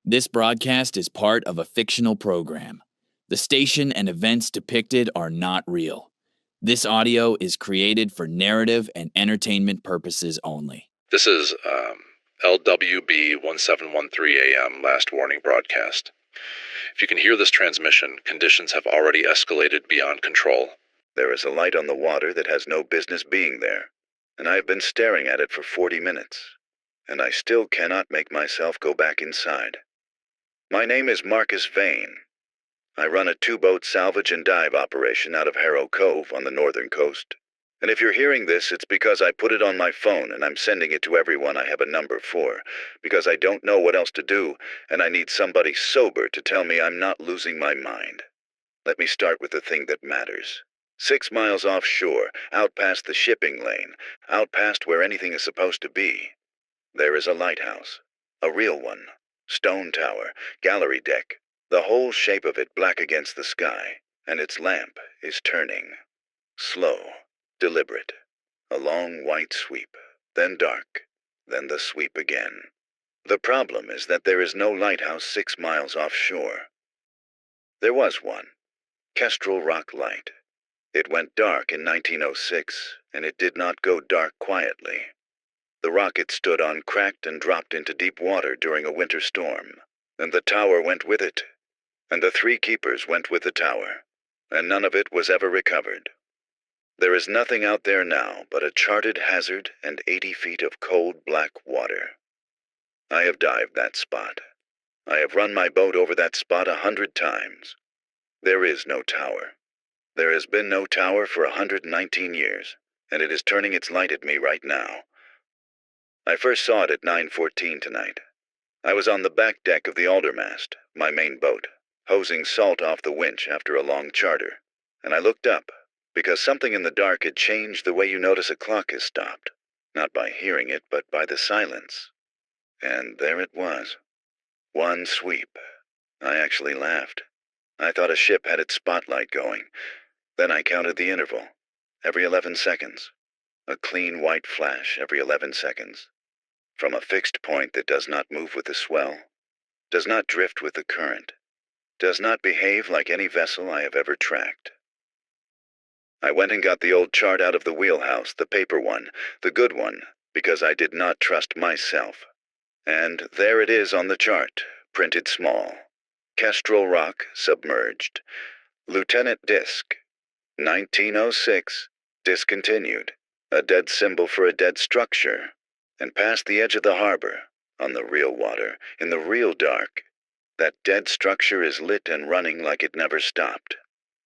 This broadcast is part of a fictional program. The station and events depicted are not real. This audio is created for narrative and entertainment purposes only. This is LWB 1713 AM last warning broadcast. If you can hear this transmission, conditions have already escalated beyond control. There is a light on the water that has no business being there, and I have been staring at it for 40 minutes, and I still cannot make myself go back inside. My name is Marcus Vane. I run a two-boat salvage and dive operation out of Harrow Cove on the northern coast. And if you're hearing this, it's because I put it on my phone and I'm sending it to everyone I have a number for, because I don't know what else to do, and I need somebody sober to tell me I'm not losing my mind. Let me start with the thing that matters. 6 miles offshore, out past the shipping lane, out past where anything is supposed to be, there is a lighthouse. A real one. Stone tower, gallery deck, the whole shape of it black against the sky, and its lamp is turning. Slow, deliberate. A long white sweep, then dark, then the sweep again. The problem is that there is no lighthouse 6 miles offshore. There was one. Kestrel Rock Light. It went dark in 1906, and it did not go dark quietly. The rocket stood on cracked and dropped into deep water during a winter storm, and the tower went with it, and the 3 keepers went with the tower, and none of it was ever recovered. There is nothing out there now but a charted hazard and 80 feet of cold black water. I have dived that spot. I have run my boat over that spot 100 times. There is no tower. There has been no tower for 119 years, and it is turning its light at me right now. I first saw it at 9:14 tonight. I was on the back deck of the Aldermast, my main boat, hosing salt off the winch after a long charter, and I looked up, because something in the dark had changed the way you notice a clock has stopped, not by hearing it, but by the silence. And there it was. One sweep. I actually laughed. I thought a ship had its spotlight going. Then I counted the interval. Every 11 seconds. A clean white flash every 11 seconds. From a fixed point that does not move with the swell, does not drift with the current, does not behave like any vessel I have ever tracked. I went and got the old chart out of the wheelhouse, the paper one, the good one, because I did not trust myself. And there it is on the chart, printed small. Kestrel Rock submerged. Lieutenant Disc. 1906, discontinued. A dead symbol for a dead structure. And past the edge of the harbor, on the real water, in the real dark, that dead structure is lit and running like it never stopped.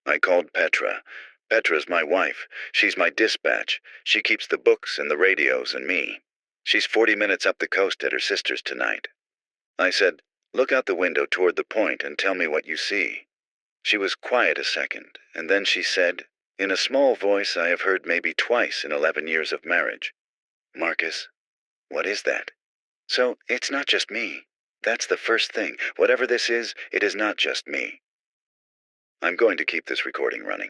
I called Petra. Petra's my wife. She's my dispatch. She keeps the books and the radios and me. She's 40 minutes up the coast at her sister's tonight. I said, look out the window toward the point and tell me what you see. She was quiet a second, and then she said, in a small voice I have heard maybe twice in 11 years of marriage, Marcus, what is that? So, it's not just me. That's the first thing. Whatever this is, it is not just me. I'm going to keep this recording running.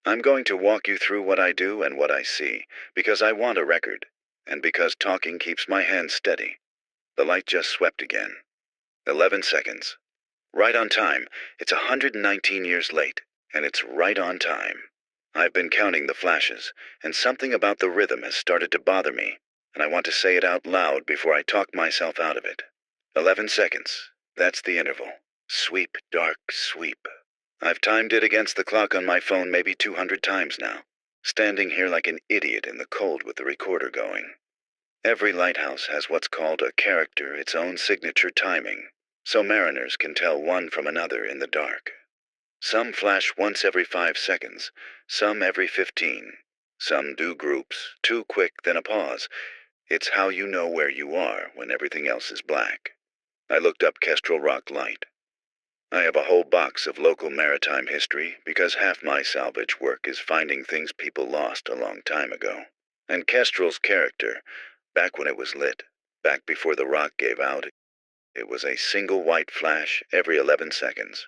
I'm going to walk you through what I do and what I see, because I want a record, and because talking keeps my hands steady. The light just swept again. 11 seconds. Right on time. It's 119 years late, and it's right on time. I've been counting the flashes, and something about the rhythm has started to bother me, and I want to say it out loud before I talk myself out of it. 11 seconds. That's the interval. Sweep, dark, sweep. I've timed it against the clock on my phone maybe 200 times now, standing here like an idiot in the cold with the recorder going. Every lighthouse has what's called a character, its own signature timing, so mariners can tell one from another in the dark. Some flash once every 5 seconds, some every 15. Some do groups, too quick, then a pause. It's how you know where you are when everything else is black. I looked up Kestrel Rock Light. I have a whole box of local maritime history because half my salvage work is finding things people lost a long time ago. And Kestrel's character, back when it was lit, back before the rock gave out, it was a single white flash every 11 seconds.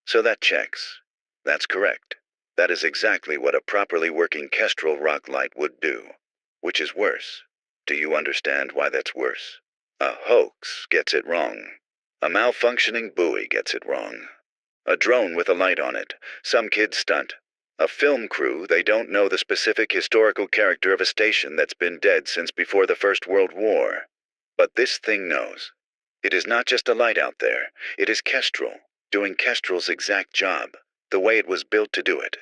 So that checks. That's correct. That is exactly what a properly working Kestrel Rock Light would do. Which is worse. Do you understand why that's worse? A hoax gets it wrong. A malfunctioning buoy gets it wrong. A drone with a light on it. Some kid's stunt. A film crew, they don't know the specific historical character of a station that's been dead since before the First World War. But this thing knows. It is not just a light out there. It is Kestrel, doing Kestrel's exact job, the way it was built to do it.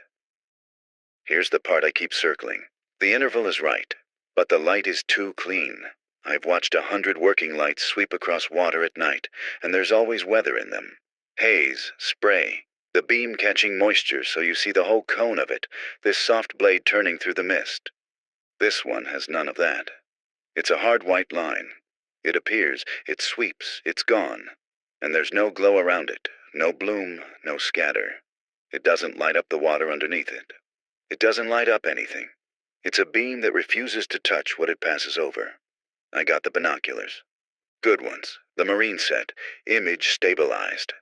Here's the part I keep circling. The interval is right, but the light is too clean. I've watched 100 working lights sweep across water at night, and there's always weather in them. Haze, spray, the beam catching moisture so you see the whole cone of it, this soft blade turning through the mist. This one has none of that. It's a hard white line. It appears, it sweeps, it's gone. And there's no glow around it, no bloom, no scatter. It doesn't light up the water underneath it. It doesn't light up anything. It's a beam that refuses to touch what it passes over. I got the binoculars. Good ones, the marine set, image stabilized.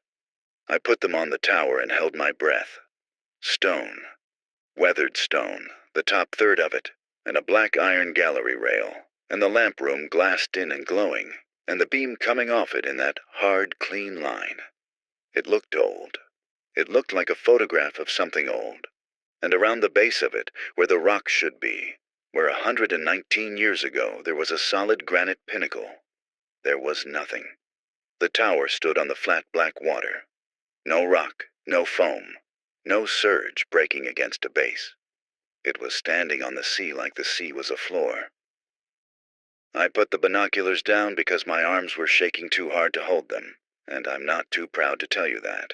I put them on the tower and held my breath. Stone. Weathered stone, the top third of it, and a black iron gallery rail, and the lamp room glassed in and glowing, and the beam coming off it in that hard, clean line. It looked old. It looked like a photograph of something old. And around the base of it, where the rock should be, where 119 years ago there was a solid granite pinnacle, there was nothing. The tower stood on the flat black water. No rock, no foam, no surge breaking against a base. It was standing on the sea like the sea was a floor. I put the binoculars down because my arms were shaking too hard to hold them, and I'm not too proud to tell you that.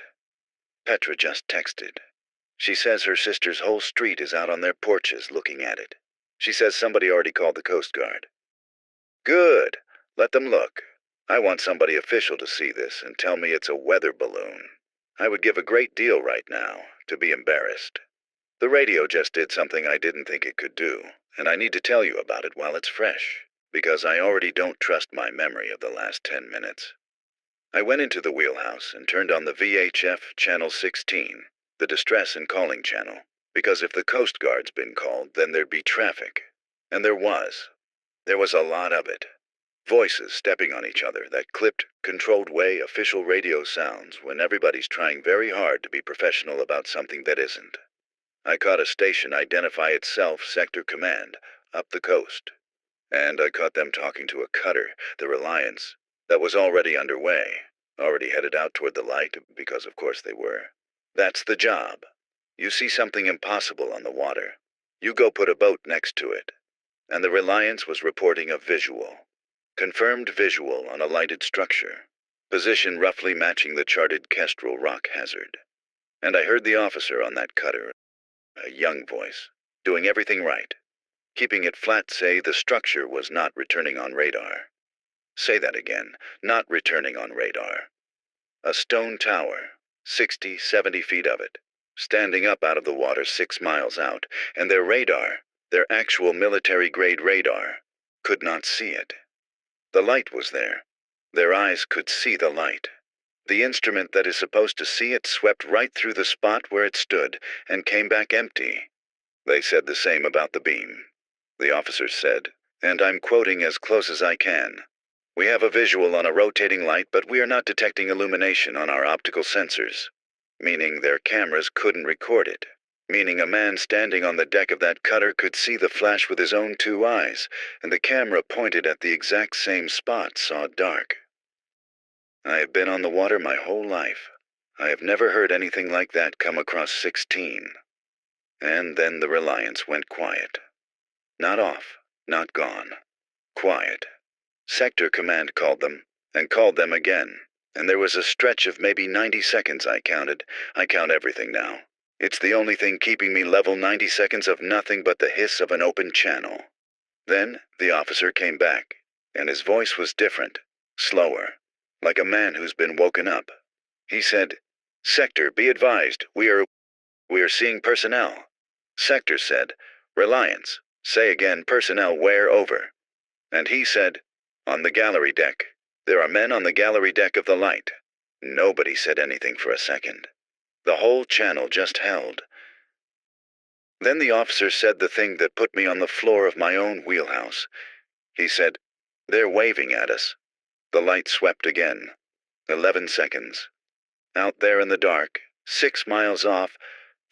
Petra just texted. She says her sister's whole street is out on their porches looking at it. She says somebody already called the Coast Guard. Good. Let them look. I want somebody official to see this and tell me it's a weather balloon. I would give a great deal right now to be embarrassed. The radio just did something I didn't think it could do, and I need to tell you about it while it's fresh, because I already don't trust my memory of the last 10 minutes. I went into the wheelhouse and turned on the VHF channel 16, the distress and calling channel, because if the Coast Guard's been called, then there'd be traffic. And there was. There was a lot of it. Voices stepping on each other, that clipped, controlled way official radio sounds when everybody's trying very hard to be professional about something that isn't. I caught a station identify itself Sector Command, up the coast. And I caught them talking to a cutter, the Reliance, that was already underway, already headed out toward the light, because of course they were. That's the job. You see something impossible on the water. You go put a boat next to it. And the Reliance was reporting a visual. Confirmed visual on a lighted structure. Position roughly matching the charted Kestrel Rock hazard. And I heard the officer on that cutter, a young voice, doing everything right. Keeping it flat say the structure was not returning on radar. Say that again, not returning on radar. A stone tower, 60, 70 feet of it, standing up out of the water 6 miles out, and their radar, their actual military-grade radar, could not see it. The light was there. Their eyes could see the light. The instrument that is supposed to see it swept right through the spot where it stood and came back empty. They said the same about the beam. The officers said, and I'm quoting as close as I can, "We have a visual on a rotating light, but we are not detecting illumination on our optical sensors," meaning their cameras couldn't record it, meaning a man standing on the deck of that cutter could see the flash with his own 2 eyes, and the camera pointed at the exact same spot saw dark. I have been on the water my whole life. I have never heard anything like that come across 16. And then the Reliance went quiet. Not off, not gone. Quiet. Sector Command called them, and called them again, and there was a stretch of maybe 90 seconds I counted. I count everything now. It's the only thing keeping me level, 90 seconds of nothing but the hiss of an open channel. Then the officer came back, and his voice was different, slower, like a man who's been woken up. He said, "Sector, be advised, we are seeing personnel." Sector said, "Reliance, say again personnel where over." And he said, "On the gallery deck. There are men on the gallery deck of the light." Nobody said anything for a second. The whole channel just held. Then the officer said the thing that put me on the floor of my own wheelhouse. He said, "They're waving at us." The light swept again. 11 seconds. Out there in the dark, 6 miles off,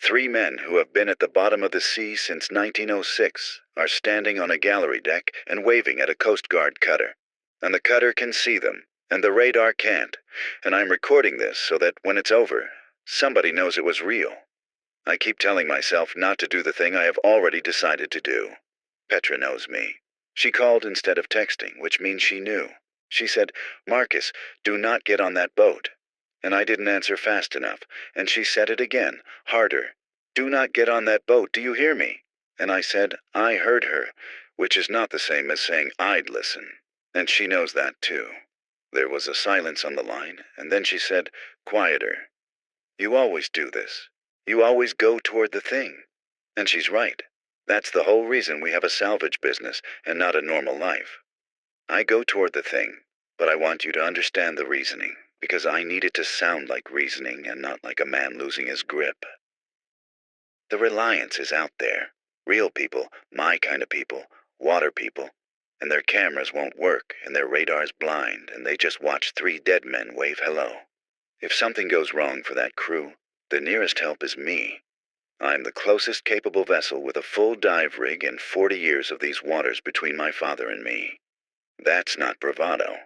3 men who have been at the bottom of the sea since 1906 are standing on a gallery deck and waving at a Coast Guard cutter. And the cutter can see them, and the radar can't, and I'm recording this so that when it's over, somebody knows it was real. I keep telling myself not to do the thing I have already decided to do. Petra knows me. She called instead of texting, which means she knew. She said, "Marcus, do not get on that boat." And I didn't answer fast enough, and she said it again, harder. "Do not get on that boat, do you hear me?" And I said, I heard her, which is not the same as saying I'd listen. And she knows that too. There was a silence on the line, and then she said, quieter. "You always do this. You always go toward the thing." And she's right. That's the whole reason we have a salvage business and not a normal life. I go toward the thing, but I want you to understand the reasoning, because I need it to sound like reasoning and not like a man losing his grip. The reliance is out there. Real people, my kind of people, water people, and their cameras won't work and their radar's blind and they just watch 3 dead men wave hello. If something goes wrong for that crew, the nearest help is me. I'm the closest capable vessel with a full dive rig and 40 years of these waters between my father and me. That's not bravado.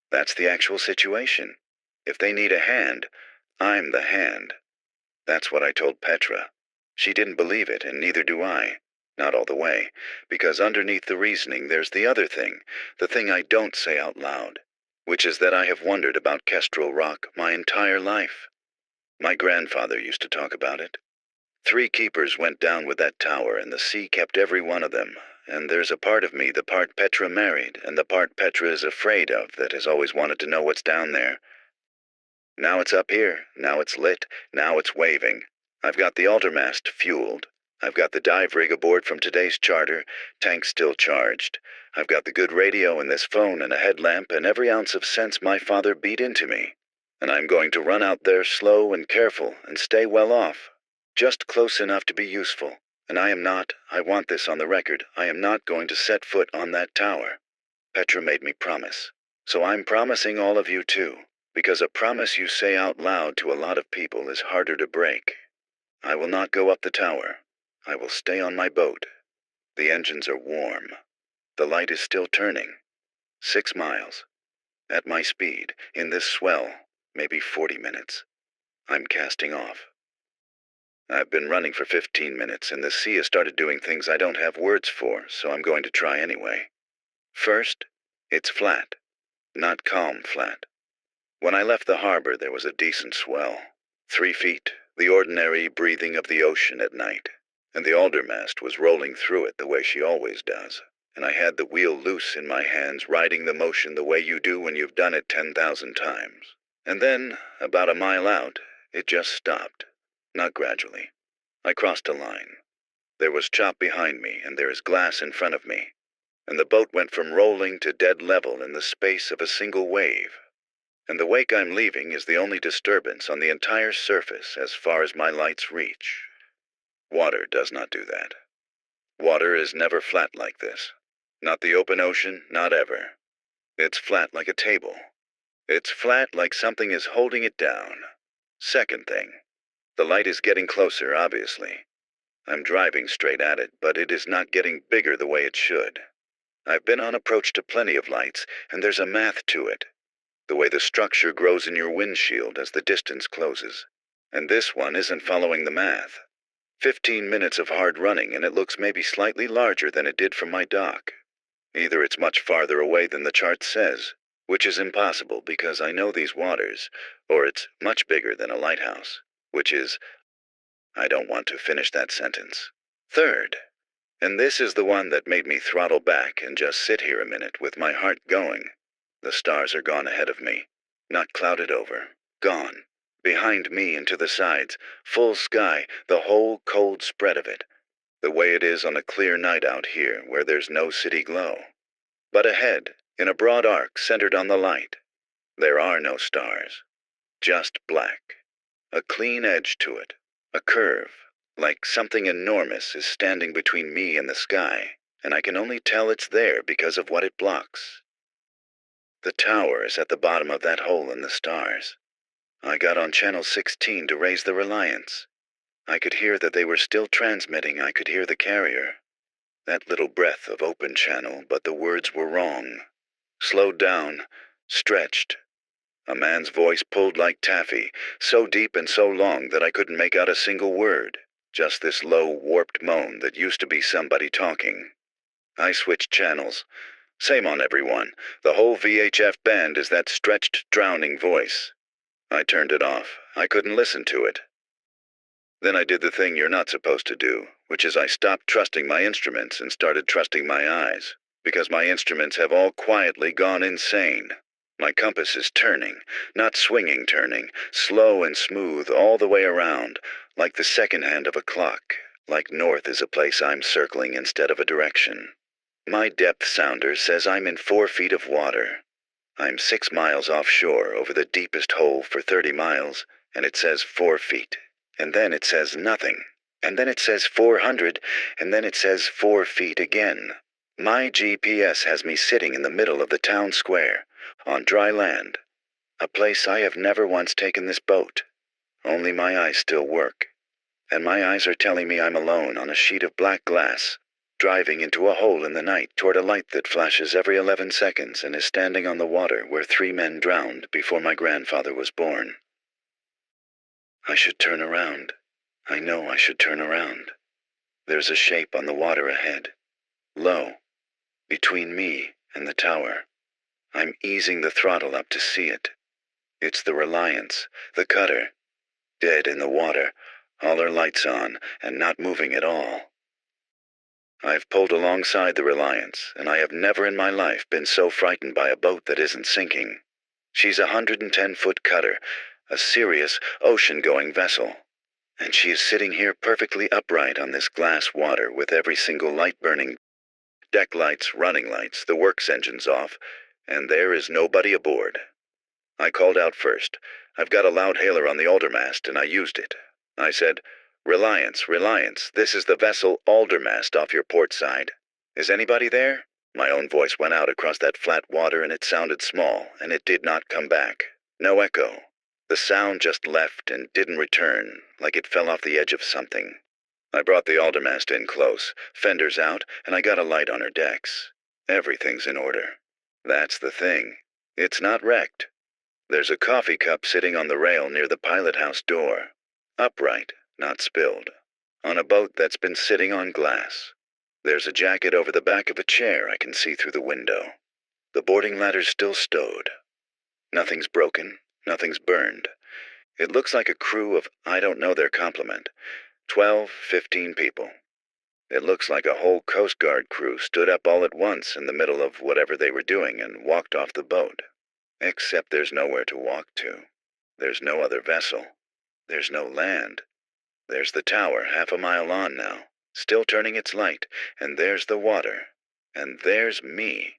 That's the actual situation. If they need a hand, I'm the hand. That's what I told Petra. She didn't believe it, and neither do I. Not all the way, because underneath the reasoning there's the other thing, the thing I don't say out loud, which is that I have wondered about Kestrel Rock my entire life. My grandfather used to talk about it. 3 keepers went down with that tower, and the sea kept every one of them. And there's a part of me, the part Petra married, and the part Petra is afraid of, that has always wanted to know what's down there. Now it's up here, now it's lit, now it's waving. I've got the altarmast fueled. I've got the dive rig aboard from today's charter, tank still charged. I've got the good radio and this phone and a headlamp and every ounce of sense my father beat into me. And I'm going to run out there slow and careful and stay well off. Just close enough to be useful. And I want this on the record, I am not going to set foot on that tower. Petra made me promise. So I'm promising all of you too, because a promise you say out loud to a lot of people is harder to break. I will not go up the tower. I will stay on my boat. The engines are warm. The light is still turning. 6 miles. At my speed, in this swell, maybe 40 minutes. I'm casting off. I've been running for 15 minutes, and the sea has started doing things I don't have words for, so I'm going to try anyway. First, it's flat. Not calm flat. When I left the harbor, there was a decent swell. 3 feet, the ordinary breathing of the ocean at night. And the aldermast was rolling through it the way she always does. And I had the wheel loose in my hands, riding the motion the way you do when you've done it 10,000 times. And then, about a mile out, it just stopped. Not gradually. I crossed a line. There was chop behind me, and there is glass in front of me. And the boat went from rolling to dead level in the space of a single wave. And the wake I'm leaving is the only disturbance on the entire surface as far as my lights reach. Water does not do that. Water is never flat like this. Not the open ocean, not ever. It's flat like a table. It's flat like something is holding it down. Second thing. The light is getting closer, obviously. I'm driving straight at it, but it is not getting bigger the way it should. I've been on approach to plenty of lights, and there's a math to it. The way the structure grows in your windshield as the distance closes. And this one isn't following the math. 15 minutes of hard running, and it looks maybe slightly larger than it did from my dock. Either it's much farther away than the chart says, which is impossible because I know these waters, or it's much bigger than a lighthouse. Which is, I don't want to finish that sentence. Third, and this is the one that made me throttle back and just sit here a minute with my heart going. The stars are gone ahead of me, not clouded over, gone. Behind me and to the sides, full sky, the whole cold spread of it. The way it is on a clear night out here where there's no city glow. But ahead, in a broad arc centered on the light, there are no stars, just black. A clean edge to it, a curve, like something enormous is standing between me and the sky, and I can only tell it's there because of what it blocks. The tower is at the bottom of that hole in the stars. I got on channel 16 to raise the Reliance. I could hear that they were still transmitting. I could hear the carrier. That little breath of open channel, but the words were wrong. Slowed down, stretched. A man's voice pulled like taffy, so deep and so long that I couldn't make out a single word. Just this low, warped moan that used to be somebody talking. I switched channels. Same on everyone. The whole VHF band is that stretched, drowning voice. I turned it off. I couldn't listen to it. Then I did the thing you're not supposed to do, which is I stopped trusting my instruments and started trusting my eyes, because my instruments have all quietly gone insane. My compass is turning, not swinging turning, slow and smooth all the way around, like the second hand of a clock, like north is a place I'm circling instead of a direction. My depth sounder says I'm in 4 feet of water. I'm 6 miles offshore over the deepest hole for 30 miles, and it says 4 feet. And then it says nothing. And then it says 400, and then it says 4 feet again. My GPS has me sitting in the middle of the town square, on dry land, a place I have never once taken this boat. Only my eyes still work. And my eyes are telling me I'm alone on a sheet of black glass, driving into a hole in the night toward a light that flashes every 11 seconds and is standing on the water where 3 men drowned before my grandfather was born. I should turn around. I know I should turn around. There's a shape on the water ahead, low, between me and the tower. I'm easing the throttle up to see it. It's the Reliance, the cutter, dead in the water, all her lights on, and not moving at all. I've pulled alongside the Reliance, and I have never in my life been so frightened by a boat that isn't sinking. She's a 110-foot cutter, a serious, ocean-going vessel. And she is sitting here perfectly upright on this glass water with every single light burning, deck lights, running lights, the works engines off, and there is nobody aboard. I called out first. I've got a loud hailer on the aldermast, and I used it. I said, "Reliance, Reliance, this is the vessel Aldermast off your port side. Is anybody there?" My own voice went out across that flat water, and it sounded small, and it did not come back. No echo. The sound just left and didn't return, like it fell off the edge of something. I brought the aldermast in close, fenders out, and I got a light on her decks. Everything's in order. That's the thing. It's not wrecked. There's a coffee cup sitting on the rail near the pilot house door. Upright, not spilled. On a boat that's been sitting on glass. There's a jacket over the back of a chair I can see through the window. The boarding ladder's still stowed. Nothing's broken, nothing's burned. It looks like a crew of, I don't know their complement, 12, 15 people. It looks like a whole Coast Guard crew stood up all at once in the middle of whatever they were doing and walked off the boat. Except there's nowhere to walk to. There's no other vessel. There's no land. There's the tower 1/2 mile on now, still turning its light, and there's the water. And there's me.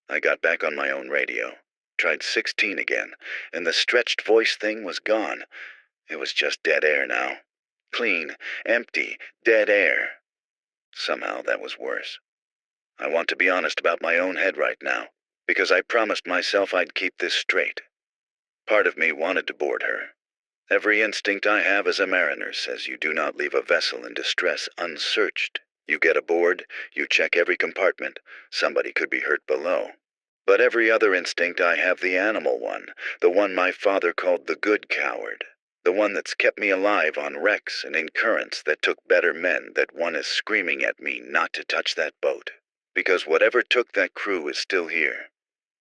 I got back on my own radio, tried 16 again, and the stretched voice thing was gone. It was just dead air now. Clean, empty, dead air. Somehow that was worse. I want to be honest about my own head right now, because I promised myself I'd keep this straight. Part of me wanted to board her. Every instinct I have as a mariner says you do not leave a vessel in distress unsearched. You get aboard, you check every compartment. Somebody could be hurt below. But every other instinct I have the animal one, the one my father called the good coward, the one that's kept me alive on wrecks and in currents that took better men, that one is screaming at me not to touch that boat. Because whatever took that crew is still here.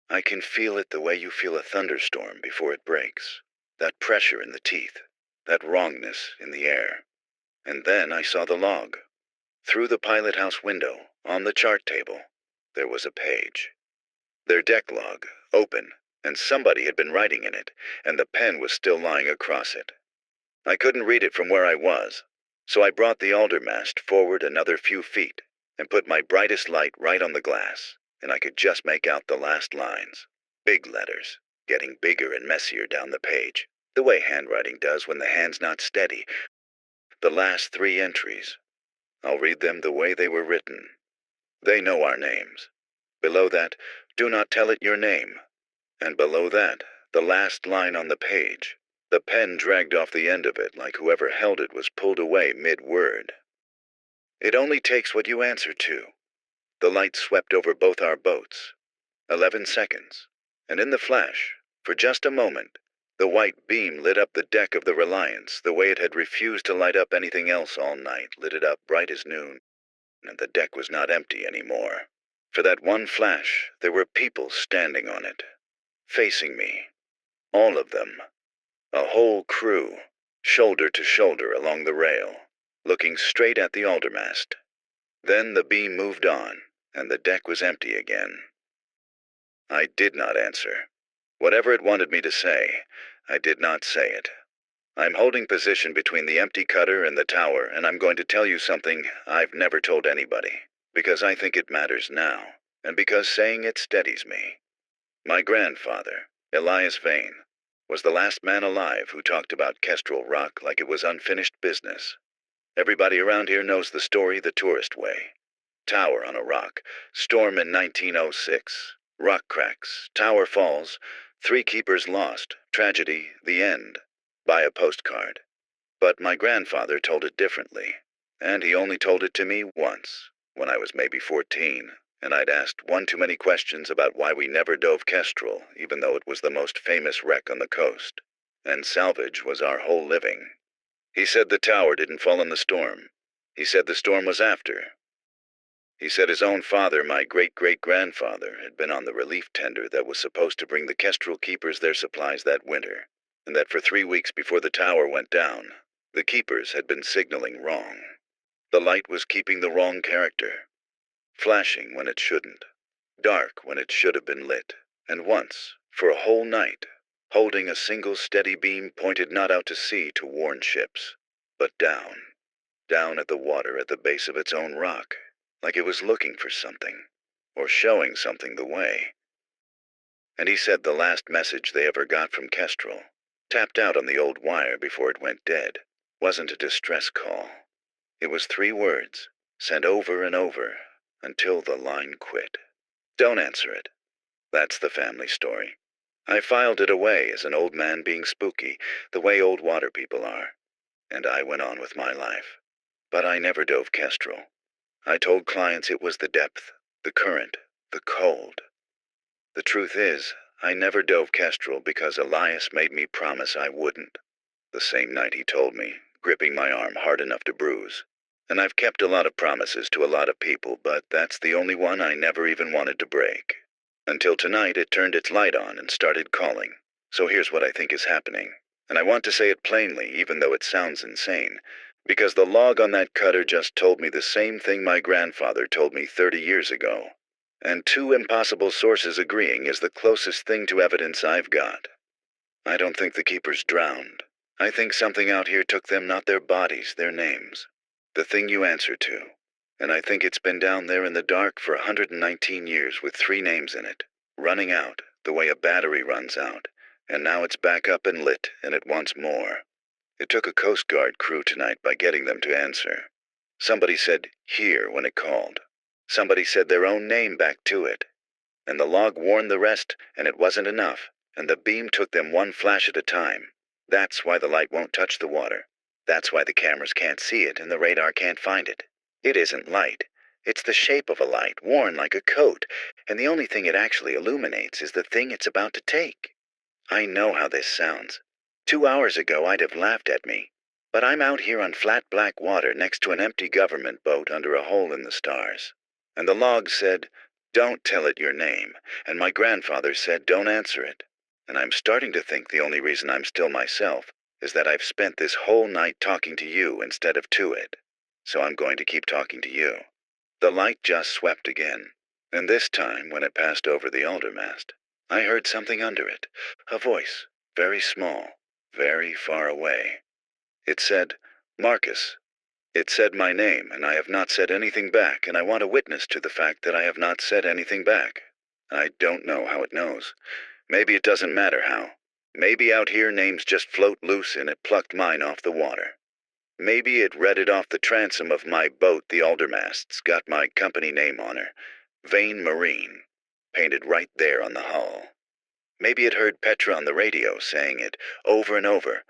I can feel it the way you feel a thunderstorm before it breaks. That pressure in the teeth, that wrongness in the air. And then I saw the log. Through the pilot house window, on the chart table, there was a page. Their deck log, open, and somebody had been writing in it, and the pen was still lying across it. I couldn't read it from where I was, so I brought the aldermast forward another few feet and put my brightest light right on the glass, and I could just make out the last lines. Big letters, getting bigger and messier down the page, the way handwriting does when the hand's not steady. The last 3 entries. I'll read them the way they were written. They know our names. Below that, do not tell it your name. And below that, the last line on the page. The pen dragged off the end of it like whoever held it was pulled away mid-word. It only takes what you answer to. The light swept over both our boats. 11 seconds. And in the flash, for just a moment, the white beam lit up the deck of the Reliance the way it had refused to light up anything else all night, lit it up bright as noon, and the deck was not empty anymore. For that one flash, there were people standing on it, facing me. All of them. A whole crew, shoulder to shoulder along the rail, looking straight at the aldermast. Then the beam moved on, and the deck was empty again. I did not answer. Whatever it wanted me to say, I did not say it. I'm holding position between the empty cutter and the tower, and I'm going to tell you something I've never told anybody, because I think it matters now, and because saying it steadies me. My grandfather, Elias Vane, was the last man alive who talked about Kestrel Rock like it was unfinished business. Everybody around here knows the story the tourist way. Tower on a rock, storm in 1906, rock cracks, tower falls, 3 keepers lost, tragedy, the end, by a postcard. But my grandfather told it differently, and he only told it to me once, when I was maybe 14, and I'd asked one too many questions about why we never dove Kestrel, even though it was the most famous wreck on the coast, and salvage was our whole living. He said the tower didn't fall in the storm. He said the storm was after. He said his own father, my great-great-grandfather, had been on the relief tender that was supposed to bring the Kestrel keepers their supplies that winter, and that for 3 weeks before the tower went down, the keepers had been signaling wrong. The light was keeping the wrong character, flashing when it shouldn't, dark when it should have been lit, and once, for a whole night, holding a single steady beam pointed not out to sea to warn ships, but down at the water at the base of its own rock, like it was looking for something, or showing something the way. And he said the last message they ever got from Kestrel, tapped out on the old wire before it went dead, wasn't a distress call. It was 3 words, sent over and over, until the line quit. Don't answer it. That's the family story. I filed it away as an old man being spooky, the way old water people are, and I went on with my life. But I never dove Kestrel. I told clients it was the depth, the current, the cold. The truth is, I never dove Kestrel because Elias made me promise I wouldn't. The same night he told me, gripping my arm hard enough to bruise. And I've kept a lot of promises to a lot of people, but that's the only one I never even wanted to break. Until tonight it turned its light on and started calling. So here's what I think is happening. And I want to say it plainly, even though it sounds insane. Because the log on that cutter just told me the same thing my grandfather told me 30 years ago. And 2 impossible sources agreeing is the closest thing to evidence I've got. I don't think the keepers drowned. I think something out here took them, not their bodies, their names. The thing you answer to. And I think it's been down there in the dark for 119 years with 3 names in it, running out the way a battery runs out, and now it's back up and lit, and it wants more. It took a Coast Guard crew tonight by getting them to answer. Somebody said, "here," when it called. Somebody said their own name back to it. And the log warned the rest, and it wasn't enough, and the beam took them 1 flash at a time. That's why the light won't touch the water. That's why the cameras can't see it and the radar can't find it. It isn't light. It's the shape of a light, worn like a coat, and the only thing it actually illuminates is the thing it's about to take. I know how this sounds. 2 hours ago I'd have laughed at me. But I'm out here on flat black water next to an empty government boat under a hole in the stars. And the log said, "Don't tell it your name," and my grandfather said, "Don't answer it." And I'm starting to think the only reason I'm still myself is that I've spent this whole night talking to you instead of to it. So I'm going to keep talking to you. The light just swept again, and this time, when it passed over the aldermast, I heard something under it, a voice, very small, very far away. It said, "Marcus." It said my name, and I have not said anything back, and I want a witness to the fact that I have not said anything back. I don't know how it knows. Maybe it doesn't matter how. Maybe out here names just float loose and it plucked mine off the water. Maybe it read it off the transom of my boat, the aldermast's, got my company name on her, Vane Marine, painted right there on the hull. Maybe it heard Petra on the radio saying it over and over.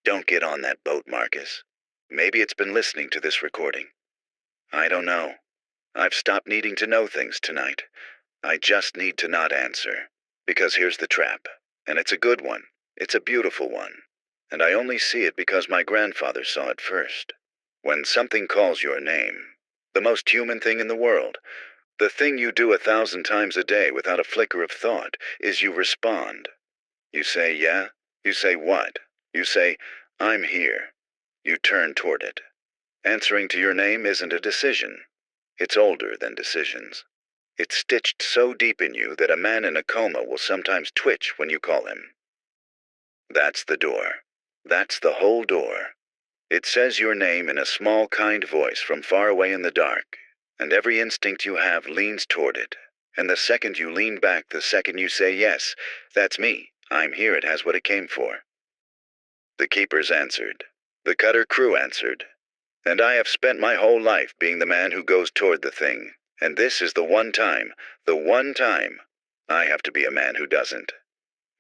Don't get on that boat, Marcus. Maybe it's been listening to this recording. I don't know. I've stopped needing to know things tonight. I just need to not answer. Because here's the trap. And it's a good one. It's a beautiful one. And I only see it because my grandfather saw it first. When something calls your name, the most human thing in the world, the thing you do 1,000 times a day without a flicker of thought, is you respond. You say, yeah? You say what? You say, I'm here. You turn toward it. Answering to your name isn't a decision. It's older than decisions. It's stitched so deep in you that a man in a coma will sometimes twitch when you call him. That's the door. That's the whole door. It says your name in a small, kind voice from far away in the dark, and every instinct you have leans toward it. And the second you lean back, the second you say, yes, that's me. I'm here. It has what it came for. The keepers answered. The cutter crew answered. And I have spent my whole life being the man who goes toward the thing. And this is the one time I have to be a man who doesn't.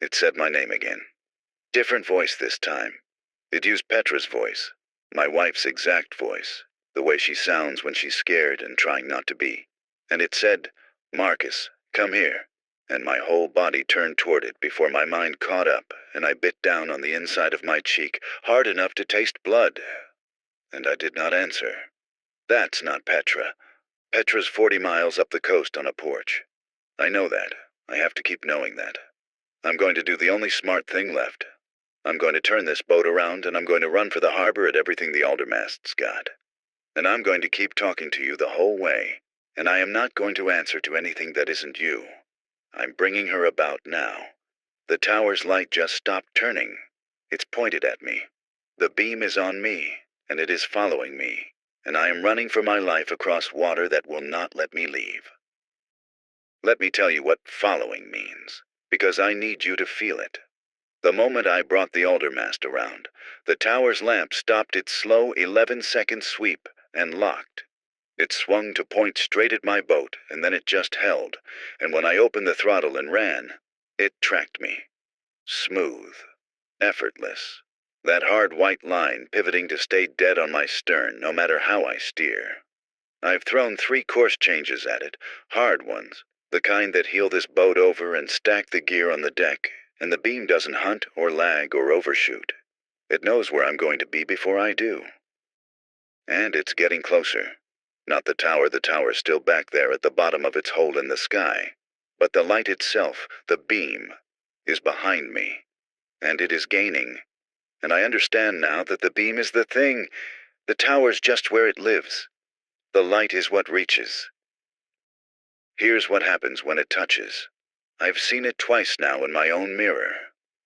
It said my name again. Different voice this time. It used Petra's voice, my wife's exact voice, the way she sounds when she's scared and trying not to be. And it said, Marcus, come here. And my whole body turned toward it before my mind caught up, and I bit down on the inside of my cheek, hard enough to taste blood. And I did not answer. That's not Petra. Petra's 40 miles up the coast on a porch. I know that. I have to keep knowing that. I'm going to do the only smart thing left. I'm going to turn this boat around, and I'm going to run for the harbor at everything the aldermasts got. And I'm going to keep talking to you the whole way, and I am not going to answer to anything that isn't you. I'm bringing her about now. The tower's light just stopped turning. It's pointed at me. The beam is on me, and it is following me, and I am running for my life across water that will not let me leave. Let me tell you what following means, because I need you to feel it. The moment I brought the aldermast around, the tower's lamp stopped its slow 11-second sweep and locked. It swung to point straight at my boat, and then it just held, and when I opened the throttle and ran, it tracked me. Smooth. Effortless. That hard white line pivoting to stay dead on my stern, no matter how I steer. I've thrown 3 course changes at it, hard ones, the kind that heel this boat over and stack the gear on the deck, and the beam doesn't hunt or lag or overshoot. It knows where I'm going to be before I do. And it's getting closer. Not the tower's still back there at the bottom of its hole in the sky, but the light itself, the beam, is behind me, and it is gaining. And I understand now that the beam is the thing. The tower's just where it lives. The light is what reaches. Here's what happens when it touches. I've seen it twice now in my own mirror,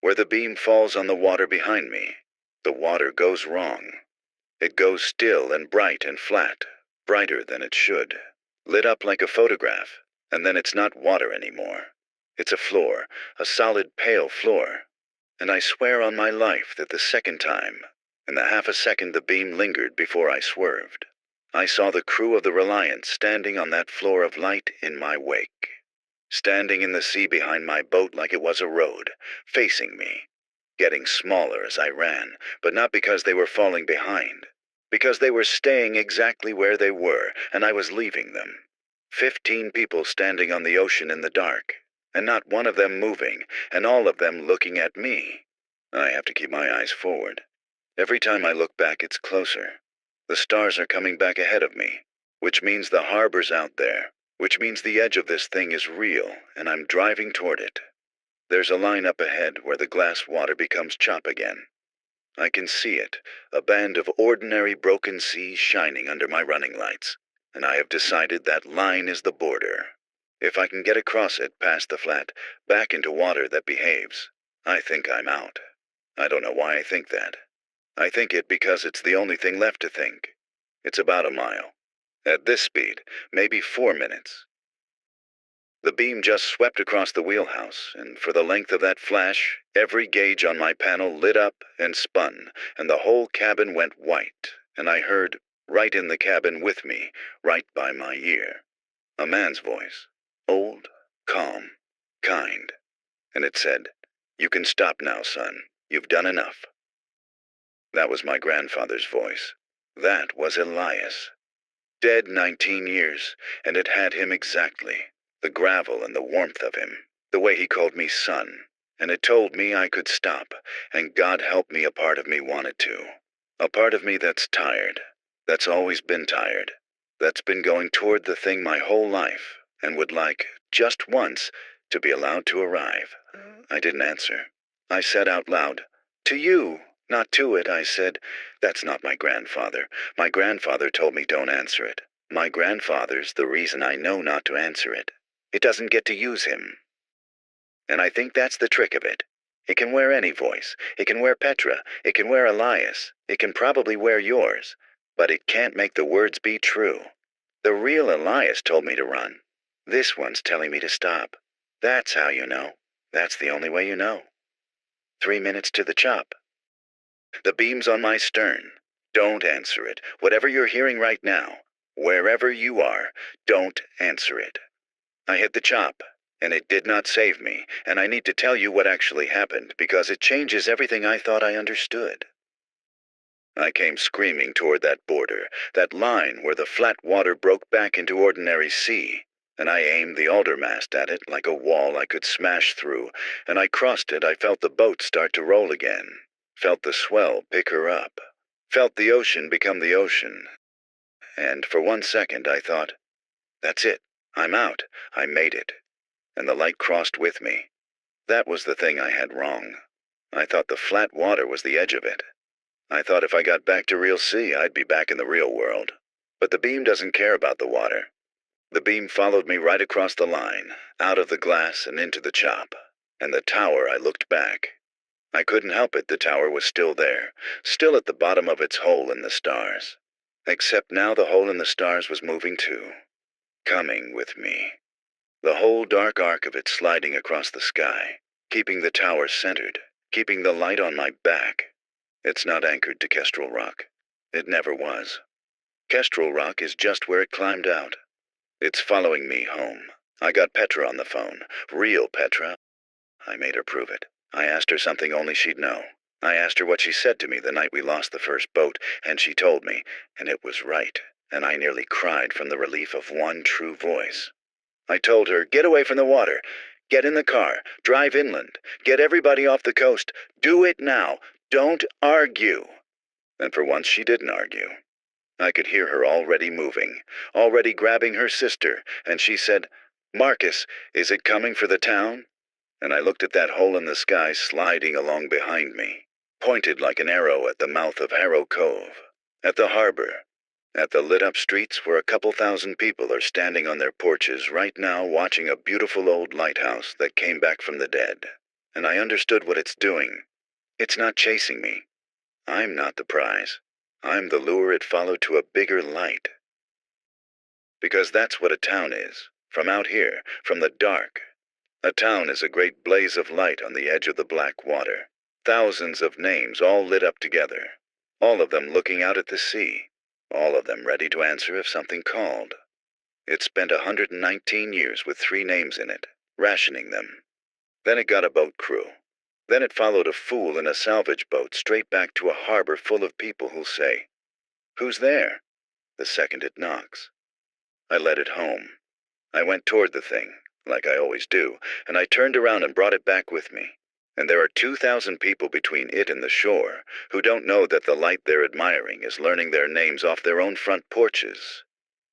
where the beam falls on the water behind me. The water goes wrong. It goes still and bright and flat, brighter than it should, lit up like a photograph, and then it's not water anymore. It's a floor, a solid pale floor. And I swear on my life that the second time, in the half a second the beam lingered before I swerved, I saw the crew of the Reliant standing on that floor of light in my wake. Standing in the sea behind my boat like it was a road, facing me, getting smaller as I ran, but not because they were falling behind, because they were staying exactly where they were, and I was leaving them. 15 people standing on the ocean in the dark, and not one of them moving, and all of them looking at me. I have to keep my eyes forward. Every time I look back, it's closer. The stars are coming back ahead of me, which means the harbor's out there, which means the edge of this thing is real, and I'm driving toward it. There's a line up ahead where the glass water becomes chop again. I can see it, a band of ordinary broken seas shining under my running lights, and I have decided that line is the border. If I can get across it past the flat, back into water that behaves, I think I'm out. I don't know why I think that. I think it because it's the only thing left to think. It's about a mile. At this speed, maybe 4 minutes. The beam just swept across the wheelhouse, and for the length of that flash, every gauge on my panel lit up and spun, and the whole cabin went white, and I heard, right in the cabin with me, right by my ear, a man's voice, old, calm, kind. and it said, "You can stop now, son. You've done enough." That was my grandfather's voice. That was Elias. Dead 19 years, and it had him exactly. The gravel and the warmth of him. The way he called me son. And it told me I could stop, and God help me, a part of me wanted to. A part of me that's tired. That's always been tired. That's been going toward the thing my whole life, and would like, just once, to be allowed to arrive. I didn't answer. I said out loud, "To you, not to it," I said. "That's not my grandfather. My grandfather told me don't answer it. My grandfather's the reason I know not to answer it. It doesn't get to use him." And I think that's the trick of it. It can wear any voice. It can wear Petra. It can wear Elias. It can probably wear yours. But it can't make the words be true. The real Elias told me to run. This one's telling me to stop. That's how you know. That's the only way you know. 3 minutes to the chop. The beam's on my stern. Don't answer it. Whatever you're hearing right now, wherever you are, don't answer it. I hit the chop, and it did not save me, and I need to tell you what actually happened, because it changes everything I thought I understood. I came screaming toward that border, that line where the flat water broke back into ordinary sea, and I aimed the aldermast at it like a wall I could smash through, and I crossed it. I felt the boat start to roll again, felt the swell pick her up, felt the ocean become the ocean, and for 1 second I thought, that's it, I'm out, I made it, and the light crossed with me. That was the thing I had wrong. I thought the flat water was the edge of it. I thought if I got back to real sea, I'd be back in the real world. But the beam doesn't care about the water. The beam followed me right across the line, out of the glass and into the chop. And the tower, I looked back. I couldn't help it, the tower was still there, still at the bottom of its hole in the stars. Except now the hole in the stars was moving too, coming with me. The whole dark arc of it sliding across the sky, keeping the tower centered, keeping the light on my back. It's not anchored to Kestrel Rock. It never was. Kestrel Rock is just where it climbed out. It's following me home. I got Petra on the phone. Real Petra. I made her prove it. I asked her something only she'd know. I asked her what she said to me the night we lost the first boat, and she told me, and it was right, and I nearly cried from the relief of one true voice. I told her, get away from the water. Get in the car. Drive inland. Get everybody off the coast. Do it now. Don't argue. And for once she didn't argue. I could hear her already moving, already grabbing her sister, and she said, "Marcus, is it coming for the town?" And I looked at that hole in the sky sliding along behind me, pointed like an arrow at the mouth of Harrow Cove, at the harbor, at the lit-up streets where a couple thousand people are standing on their porches right now watching a beautiful old lighthouse that came back from the dead. And I understood what it's doing. It's not chasing me. I'm not the prize. I'm the lure it followed to a bigger light. Because that's what a town is, from out here, from the dark. A town is a great blaze of light on the edge of the black water. Thousands of names all lit up together. All of them looking out at the sea. All of them ready to answer if something called. It spent 119 years with 3 names in it, rationing them. Then it got a boat crew. Then it followed a fool in a salvage boat straight back to a harbor full of people who'll say, "Who's there?" the second it knocks. I led it home. I went toward the thing, like I always do, and I turned around and brought it back with me. And there are 2,000 people between it and the shore who don't know that the light they're admiring is learning their names off their own front porches.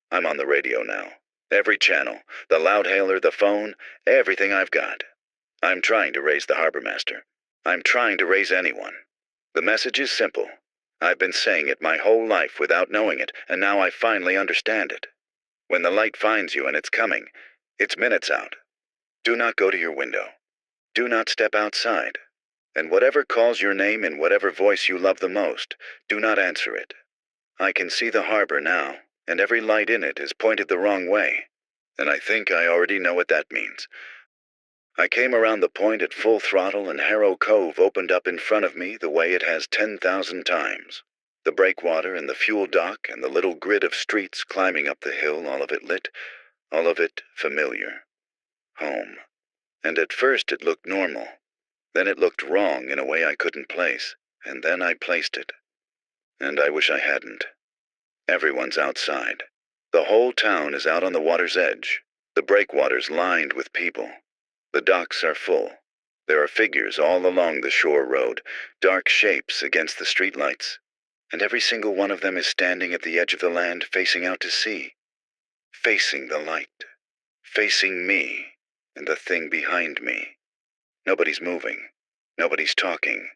I'm on the radio now. Every channel, the loudhailer, the phone, everything I've got. I'm trying to raise the harbor master. I'm trying to raise anyone. The message is simple. I've been saying it my whole life without knowing it, and now I finally understand it. When the light finds you and it's coming, it's minutes out. Do not go to your window. Do not step outside. And whatever calls your name in whatever voice you love the most, do not answer it. I can see the harbor now, and every light in it is pointed the wrong way. And I think I already know what that means. I came around the point at full throttle, and Harrow Cove opened up in front of me the way it has 10,000 times. The breakwater and the fuel dock and the little grid of streets climbing up the hill, all of it lit, all of it familiar. Home. And at first it looked normal. Then it looked wrong in a way I couldn't place, and then I placed it. And I wish I hadn't. Everyone's outside. The whole town is out on the water's edge. The breakwater's lined with people. The docks are full. There are figures all along the shore road, dark shapes against the streetlights, and every single one of them is standing at the edge of the land facing out to sea. Facing the light. Facing me and the thing behind me. Nobody's moving. Nobody's talking.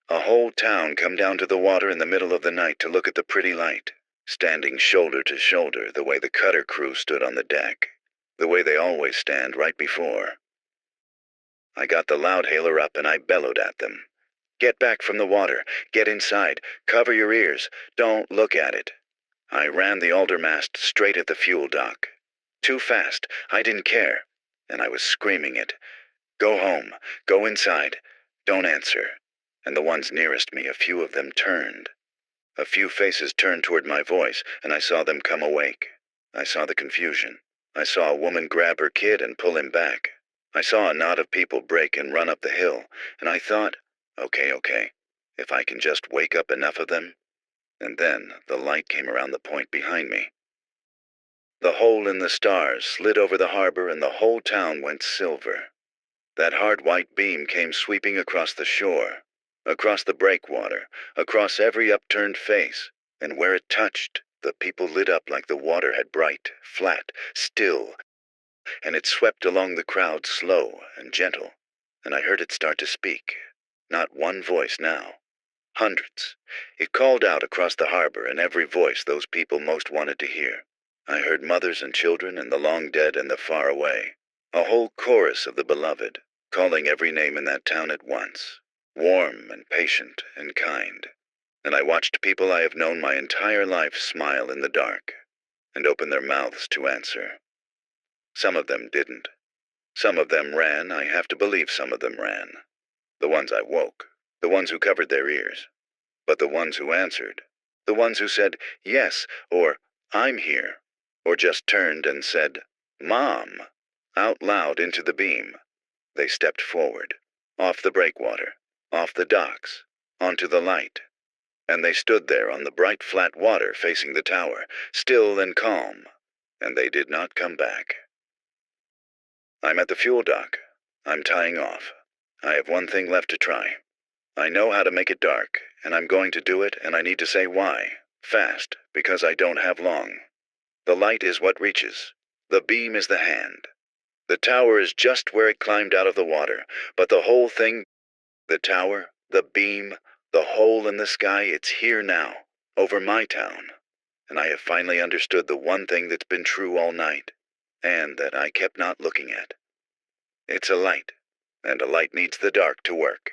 A whole town come down to the water in the middle of the night to look at the pretty light, standing shoulder to shoulder the way the cutter crew stood on the deck, the way they always stand right before. I got the loudhailer up and I bellowed at them. Get back from the water. Get inside. Cover your ears. Don't look at it. I ran the aldermast straight at the fuel dock. Too fast. I didn't care. And I was screaming it. Go home. Go inside. Don't answer. And the ones nearest me, a few of them turned. A few faces turned toward my voice, and I saw them come awake. I saw the confusion. I saw a woman grab her kid and pull him back. I saw a knot of people break and run up the hill, and I thought, okay, if I can just wake up enough of them. And then the light came around the point behind me. The hole in the stars slid over the harbor and the whole town went silver. That hard white beam came sweeping across the shore, across the breakwater, across every upturned face, and where it touched, the people lit up like the water had bright, flat, still, and it swept along the crowd slow and gentle, and I heard it start to speak. Not one voice now. Hundreds. It called out across the harbor in every voice those people most wanted to hear. I heard mothers and children and the long dead and the far away. A whole chorus of the beloved, calling every name in that town at once. Warm and patient and kind. And I watched people I have known my entire life smile in the dark and open their mouths to answer. Some of them didn't. Some of them ran. I have to believe some of them ran. The ones I woke. The ones who covered their ears. But the ones who answered. The ones who said, yes, or I'm here. Or just turned and said, Mom, out loud into the beam. They stepped forward, off the breakwater, off the docks, onto the light. And they stood there on the bright flat water facing the tower, still and calm. And they did not come back. I'm at the fuel dock. I'm tying off. I have one thing left to try. I know how to make it dark, and I'm going to do it, and I need to say why. Fast, because I don't have long. The light is what reaches. The beam is the hand. The tower is just where it climbed out of the water, but the whole thing, the tower, the beam, the hole in the sky, it's here now, over my town. And I have finally understood the one thing that's been true all night, and that I kept not looking at. It's a light, and a light needs the dark to work.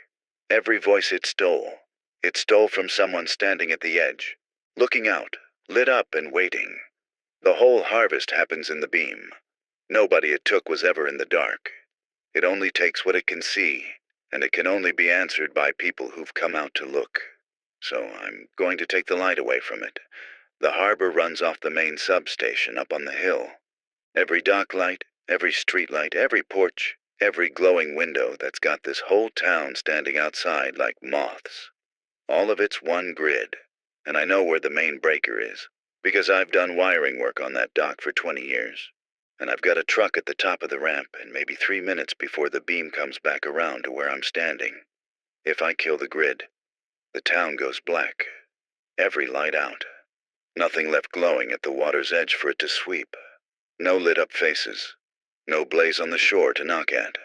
Every voice it stole from someone standing at the edge, looking out, lit up and waiting. The whole harvest happens in the beam. Nobody it took was ever in the dark. It only takes what it can see, and it can only be answered by people who've come out to look. So I'm going to take the light away from it. The harbor runs off the main substation up on the hill. Every dock light, every street light, every porch, every glowing window that's got this whole town standing outside like moths. All of it's one grid, and I know where the main breaker is, because I've done wiring work on that dock for 20 years. And I've got a truck at the top of the ramp and maybe 3 minutes before the beam comes back around to where I'm standing. If I kill the grid, the town goes black. Every light out. Nothing left glowing at the water's edge for it to sweep. No lit-up faces. No blaze on the shore to knock at.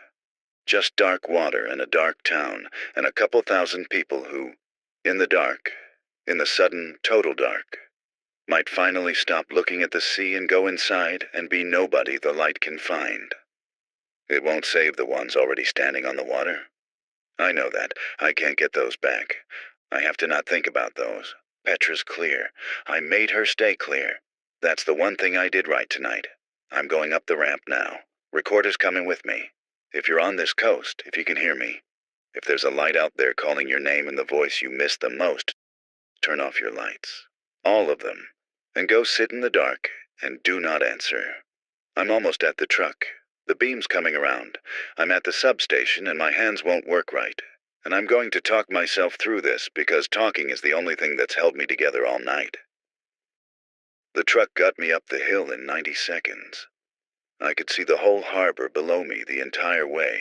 Just dark water and a dark town and a couple thousand people who, in the dark, in the sudden, total dark, might finally stop looking at the sea and go inside and be nobody the light can find. It won't save the ones already standing on the water. I know that. I can't get those back. I have to not think about those. Petra's clear. I made her stay clear. That's the one thing I did right tonight. I'm going up the ramp now. Recorder's coming with me. If you're on this coast, if you can hear me, if there's a light out there calling your name in the voice you miss the most, turn off your lights. All of them. And go sit in the dark and do not answer. I'm almost at the truck. The beam's coming around. I'm at the substation and my hands won't work right. And I'm going to talk myself through this because talking is the only thing that's held me together all night. The truck got me up the hill in 90 seconds. I could see the whole harbor below me the entire way.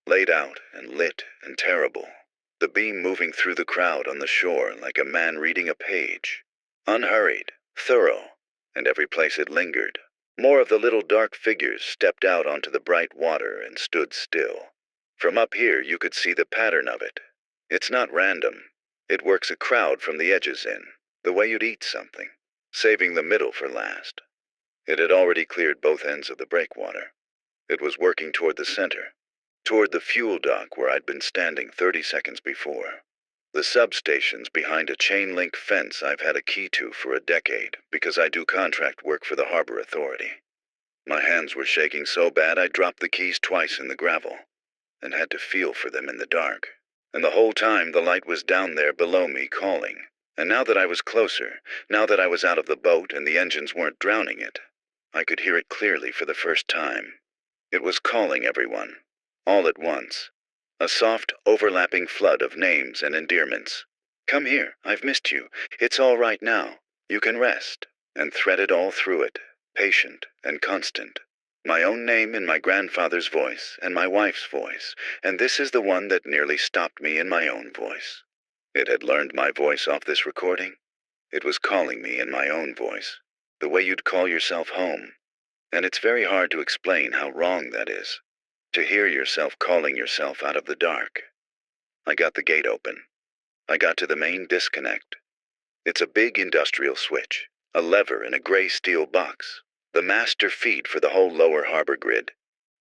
Laid out and lit and terrible. The beam moving through the crowd on the shore like a man reading a page. Unhurried, thorough, and every place it lingered. More of the little dark figures stepped out onto the bright water and stood still. From up here you could see the pattern of it. It's not random. It works a crowd from the edges in, the way you'd eat something, saving the middle for last. It had already cleared both ends of the breakwater. It was working toward the center, toward the fuel dock where I'd been standing 30 seconds before. The substation's behind a chain-link fence I've had a key to for a decade because I do contract work for the Harbor Authority. My hands were shaking so bad I dropped the keys twice in the gravel and had to feel for them in the dark. And the whole time the light was down there below me calling. And now that I was closer, now that I was out of the boat and the engines weren't drowning it, I could hear it clearly for the first time. It was calling everyone, all at once. A soft, overlapping flood of names and endearments. Come here, I've missed you. It's all right now. You can rest. And threaded all through it, patient and constant. My own name in my grandfather's voice and my wife's voice, and this is the one that nearly stopped me in my own voice. It had learned my voice off this recording. It was calling me in my own voice, the way you'd call yourself home. And it's very hard to explain how wrong that is. To hear yourself calling yourself out of the dark. I got the gate open. I got to the main disconnect. It's a big industrial switch, a lever in a gray steel box, the master feed for the whole lower harbor grid.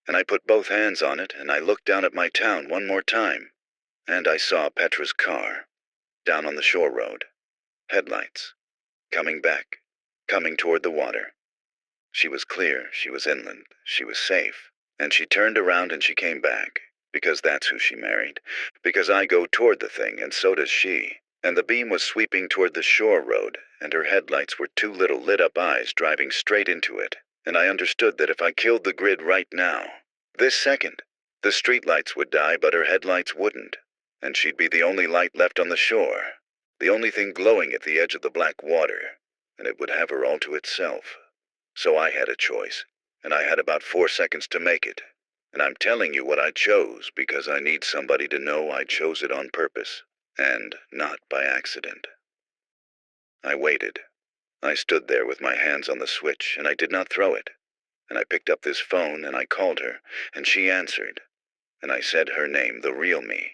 And I put both hands on it and I looked down at my town one more time. And I saw Petra's car, down on the shore road. Headlights. Coming back. Coming toward the water. She was clear, she was inland, she was safe. And she turned around and she came back, because that's who she married, because I go toward the thing and so does she. And the beam was sweeping toward the shore road, and her headlights were two little lit-up eyes driving straight into it. And I understood that if I killed the grid right now, this second, the streetlights would die but her headlights wouldn't. And she'd be the only light left on the shore, the only thing glowing at the edge of the black water, and it would have her all to itself. So I had a choice. And I had about 4 seconds to make it. And I'm telling you what I chose because I need somebody to know I chose it on purpose, and not by accident. I waited. I stood there with my hands on the switch, and I did not throw it. And I picked up this phone, and I called her, and she answered. And I said her name, the real me,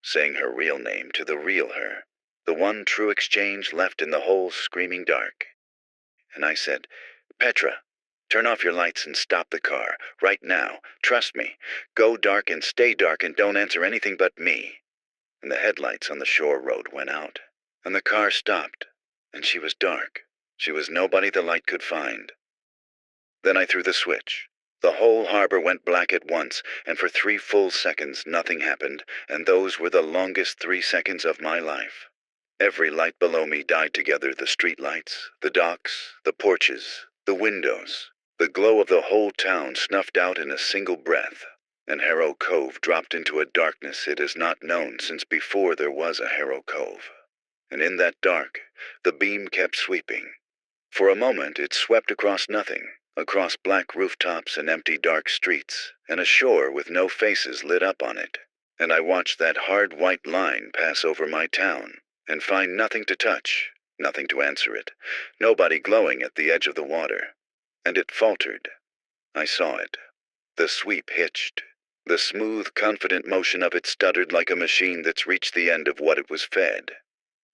saying her real name to the real her, the one true exchange left in the whole screaming dark. And I said, Petra. Turn off your lights and stop the car, right now. Trust me. Go dark and stay dark and don't answer anything but me. And the headlights on the shore road went out, and the car stopped, and she was dark. She was nobody the light could find. Then I threw the switch. The whole harbor went black at once, and for 3 full seconds nothing happened, and those were the longest 3 seconds of my life. Every light below me died together, the street lights, the docks, the porches, the windows. The glow of the whole town snuffed out in a single breath, and Harrow Cove dropped into a darkness it has not known since before there was a Harrow Cove. And in that dark, the beam kept sweeping. For a moment it swept across nothing, across black rooftops and empty dark streets, and a shore with no faces lit up on it. And I watched that hard white line pass over my town, and find nothing to touch, nothing to answer it, nobody glowing at the edge of the water. And it faltered. I saw it. The sweep hitched. The smooth, confident motion of it stuttered like a machine that's reached the end of what it was fed.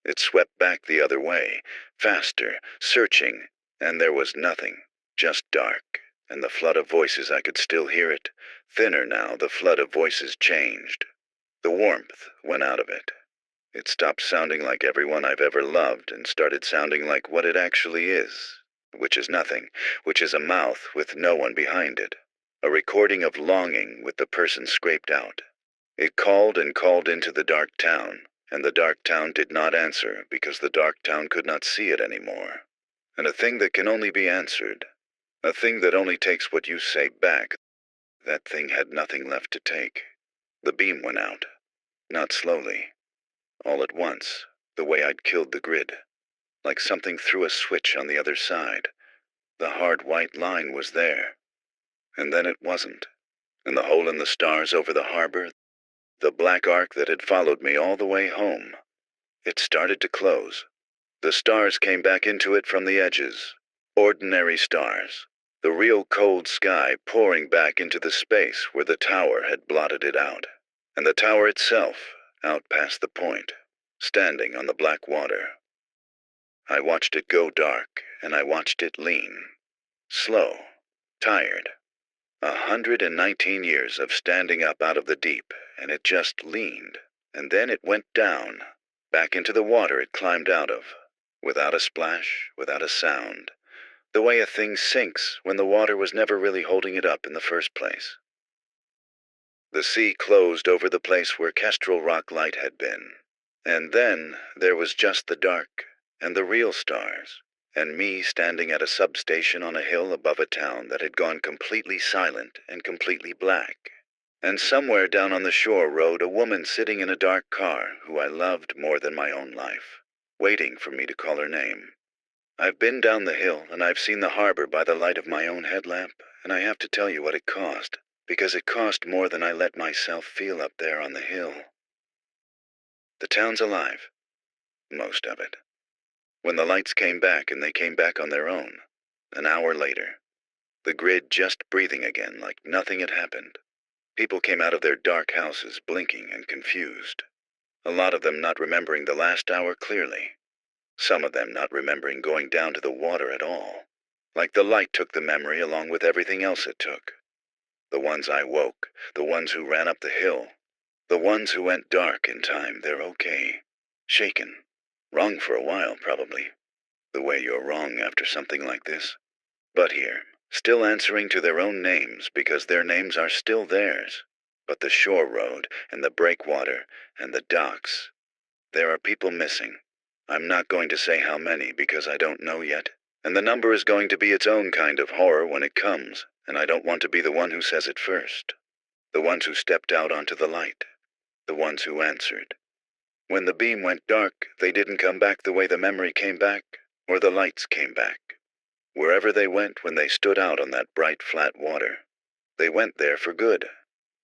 It swept back the other way, faster, searching, and there was nothing, just dark, and the flood of voices I could still hear it. Thinner now, the flood of voices changed. The warmth went out of it. It stopped sounding like everyone I've ever loved and started sounding like what it actually is. Which is nothing, which is a mouth with no one behind it, a recording of longing with the person scraped out. It called and called into the dark town, and the dark town did not answer because the dark town could not see it anymore. And a thing that can only be answered, a thing that only takes what you say back, that thing had nothing left to take. The beam went out. Not slowly. All at once, the way I'd killed the grid. Like something threw a switch on the other side. The hard white line was there. And then it wasn't. And the hole in the stars over the harbor, the black arc that had followed me all the way home, it started to close. The stars came back into it from the edges. Ordinary stars. The real cold sky pouring back into the space where the tower had blotted it out. And the tower itself, out past the point, standing on the black water. I watched it go dark, and I watched it lean. Slow. Tired. 119 years of standing up out of the deep, and it just leaned. And then it went down, back into the water it climbed out of. Without a splash, without a sound. The way a thing sinks when the water was never really holding it up in the first place. The sea closed over the place where Kestrel Rock Light had been. And then there was just the dark, and the real stars, and me standing at a substation on a hill above a town that had gone completely silent and completely black. And somewhere down on the shore rode a woman sitting in a dark car who I loved more than my own life, waiting for me to call her name. I've been down the hill, and I've seen the harbor by the light of my own headlamp, and I have to tell you what it cost, because it cost more than I let myself feel up there on the hill. The town's alive. Most of it. When the lights came back, and they came back on their own, an hour later, the grid just breathing again like nothing had happened. People came out of their dark houses blinking and confused. A lot of them not remembering the last hour clearly. Some of them not remembering going down to the water at all. Like the light took the memory along with everything else it took. The ones I woke, the ones who ran up the hill, the ones who went dark in time, they're okay. Shaken. Wrong for a while, probably. The way you're wrong after something like this. But here, still answering to their own names because their names are still theirs. But the shore road, and the breakwater, and the docks. There are people missing. I'm not going to say how many because I don't know yet. And the number is going to be its own kind of horror when it comes, and I don't want to be the one who says it first. The ones who stepped out onto the light. The ones who answered. When the beam went dark, they didn't come back the way the memory came back, or the lights came back. Wherever they went when they stood out on that bright flat water, they went there for good.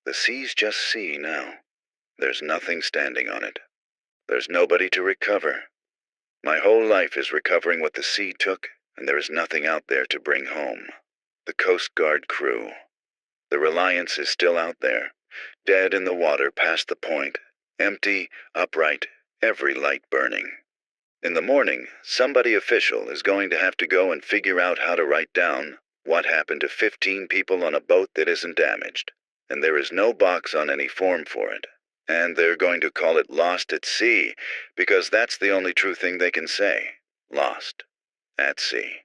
The sea's just sea now. There's nothing standing on it. There's nobody to recover. My whole life is recovering what the sea took, and there is nothing out there to bring home. The Coast Guard crew. The Reliance is still out there, dead in the water past the point, empty, upright, every light burning. In the morning, somebody official is going to have to go and figure out how to write down what happened to 15 people on a boat that isn't damaged, and there is no box on any form for it. And they're going to call it Lost at Sea, because that's the only true thing they can say. Lost. At sea.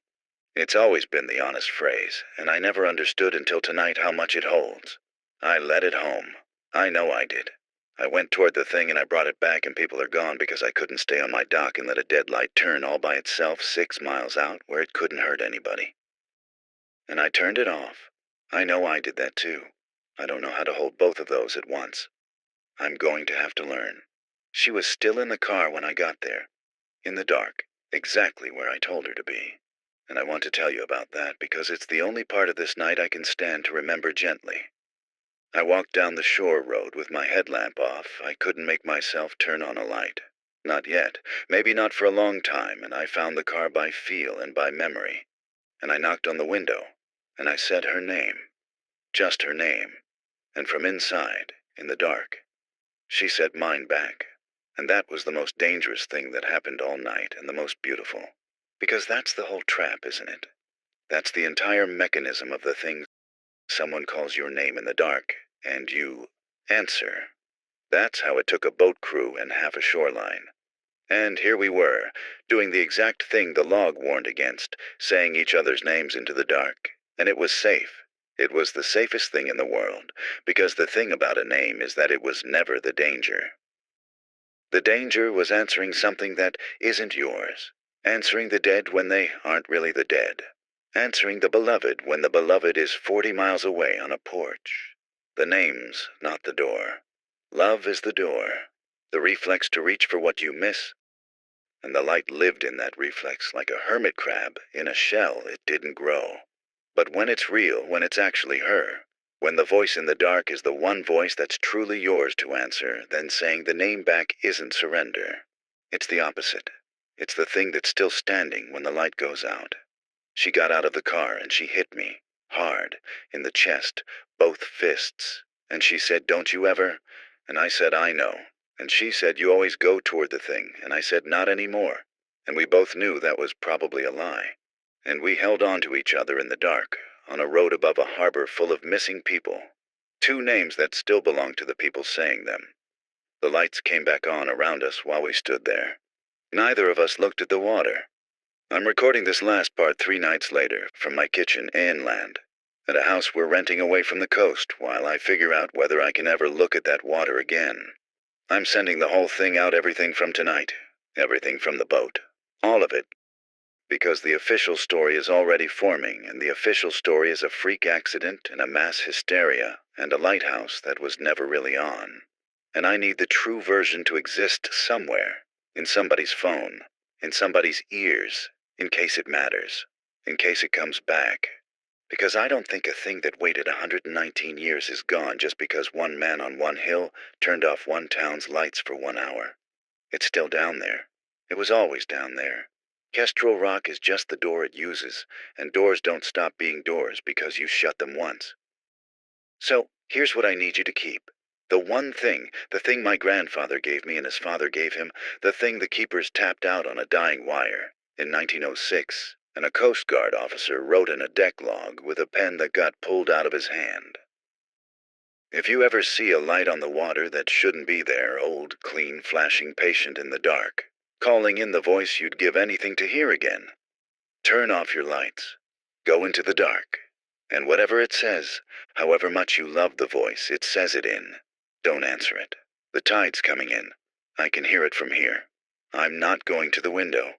It's always been the honest phrase, and I never understood until tonight how much it holds. I let it home. I know I did. I went toward the thing and I brought it back and people are gone because I couldn't stay on my dock and let a dead light turn all by itself 6 miles out where it couldn't hurt anybody. And I turned it off. I know I did that too. I don't know how to hold both of those at once. I'm going to have to learn. She was still in the car when I got there. In the dark, exactly where I told her to be. And I want to tell you about that because it's the only part of this night I can stand to remember gently. I walked down the shore road with my headlamp off. I couldn't make myself turn on a light. Not yet, maybe not for a long time, and I found the car by feel and by memory. And I knocked on the window, and I said her name. Just her name. And from inside, in the dark, she said mine back. And that was the most dangerous thing that happened all night and the most beautiful. Because that's the whole trap, isn't it? That's the entire mechanism of the thing. Someone calls your name in the dark, and you answer. That's how it took a boat crew and half a shoreline. And here we were, doing the exact thing the log warned against, saying each other's names into the dark. And it was safe. It was the safest thing in the world, because the thing about a name is that it was never the danger. The danger was answering something that isn't yours, answering the dead when they aren't really the dead, Answering the beloved when the beloved is 40 miles away on a porch. The name's not the door. Love is the door. The reflex to reach for what you miss. And the light lived in that reflex like a hermit crab in a shell it didn't grow. But when it's real, when it's actually her, when the voice in the dark is the one voice that's truly yours to answer, then saying the name back isn't surrender. It's the opposite. It's the thing that's still standing when the light goes out. She got out of the car and she hit me, hard, in the chest, both fists. And she said, "Don't you ever?" And I said, "I know." And she said, "You always go toward the thing." And I said, "Not anymore." And we both knew that was probably a lie. And we held on to each other in the dark, on a road above a harbor full of missing people. 2 names that still belong to the people saying them. The lights came back on around us while we stood there. Neither of us looked at the water. I'm recording this last part 3 nights later, from my kitchen inland, at a house we're renting away from the coast, while I figure out whether I can ever look at that water again. I'm sending the whole thing out, everything from tonight, everything from the boat, all of it. Because the official story is already forming, and the official story is a freak accident and a mass hysteria and a lighthouse that was never really on. And I need the true version to exist somewhere, in somebody's phone, in somebody's ears, in case it matters, in case it comes back. Because I don't think a thing that waited 119 years is gone just because one man on one hill turned off one town's lights for 1 hour. It's still down there. It was always down there. Kestrel Rock is just the door it uses, and doors don't stop being doors because you shut them once. So, here's what I need you to keep. The one thing, the thing my grandfather gave me and his father gave him, the thing the keepers tapped out on a dying wire in 1906, and a Coast Guard officer wrote in a deck log with a pen that got pulled out of his hand. If you ever see a light on the water that shouldn't be there, old, clean, flashing patient in the dark, calling in the voice you'd give anything to hear again, turn off your lights, go into the dark, and whatever it says, however much you love the voice it says it in, don't answer it. The tide's coming in. I can hear it from here. I'm not going to the window.